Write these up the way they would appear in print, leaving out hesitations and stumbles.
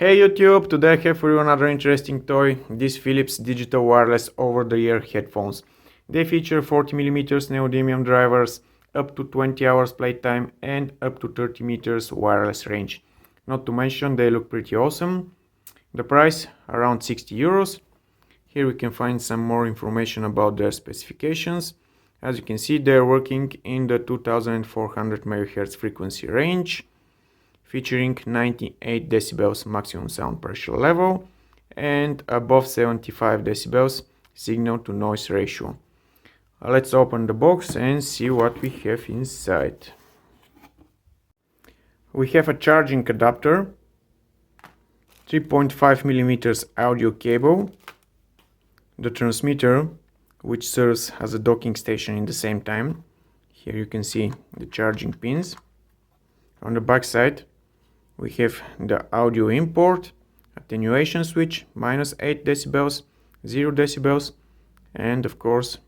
Hey YouTube, today I have for you another interesting toy, these Philips digital wireless over-the-ear headphones. They feature 40mm neodymium drivers, up to 20 hours playtime and up to 30 meters wireless range. Not to mention they look pretty awesome. The price around 60 euros. Here we can find some more information about their specifications. As you can see, they are working in the 2400 MHz frequency range, featuring 98 decibels maximum sound pressure level and above 75 decibels signal to noise ratio. Let's open the box and see what we have inside. We have a charging adapter, 3.5mm audio cable, the transmitter, which serves as a docking station in the same time. Here you can see the charging pins. On the back side we have the audio import, attenuation switch, -8 decibels, 0 decibels, and of course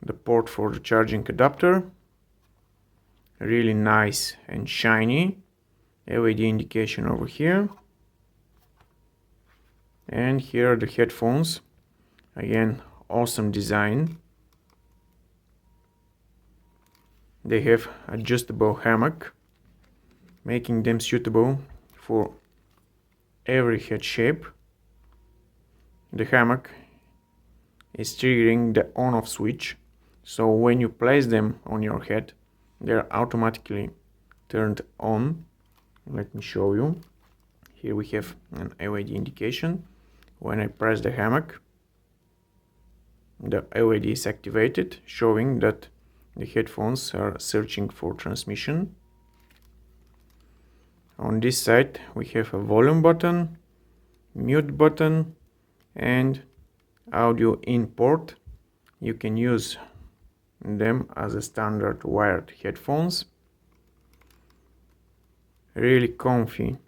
the port for the charging adapter. Really nice and shiny LED indication over here. And here are the headphones. Again, awesome design. They have adjustable hammock, making them suitable for every head shape. The hammock is triggering the on-off switch, so when you place them on your head, they are automatically turned on. Let me show you. Here we have an LED indication. When I press the hammock, the LED is activated, showing that the headphones are searching for transmission. On this side we have a volume button, mute button, and audio in port. You can use them as a standard wired headphones. Really comfy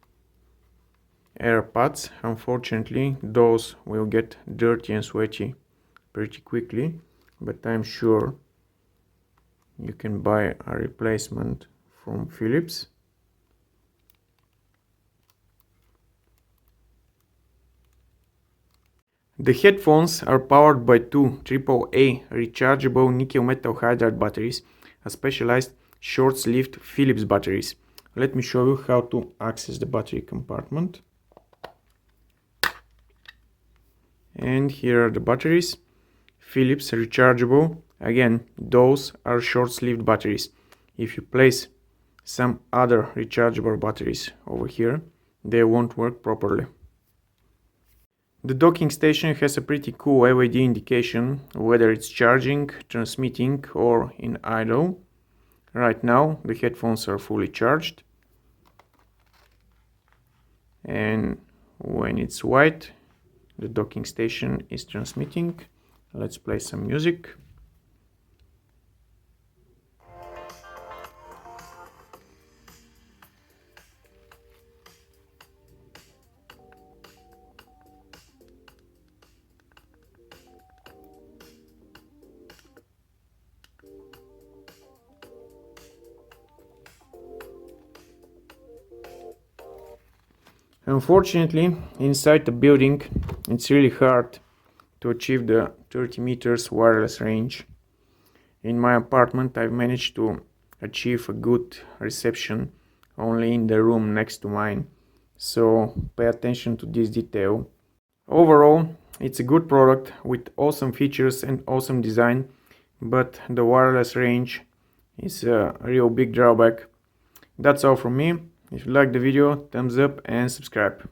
AirPods. Unfortunately, those will get dirty and sweaty pretty quickly, but I'm sure you can buy a replacement from Philips. The headphones are powered by two AAA rechargeable nickel metal hydride batteries, a specialized short-lived Philips batteries. Let me show you how to access the battery compartment. And here are the batteries. Philips rechargeable. Again, those are short-lived batteries. If you place some other rechargeable batteries over here, they won't work properly. The docking station has a pretty cool LED indication, whether it's charging, transmitting, or in idle. Right now the headphones are fully charged, and when it's white, the docking station is transmitting. Let's play some music. Unfortunately, inside the building it's really hard to achieve the 30 meters wireless range. In my apartment I've managed to achieve a good reception only in the room next to mine, so pay attention to this detail. Overall, it's a good product with awesome features and awesome design, but the wireless range is a real big drawback. That's all from me. If you liked the video, thumbs up and subscribe.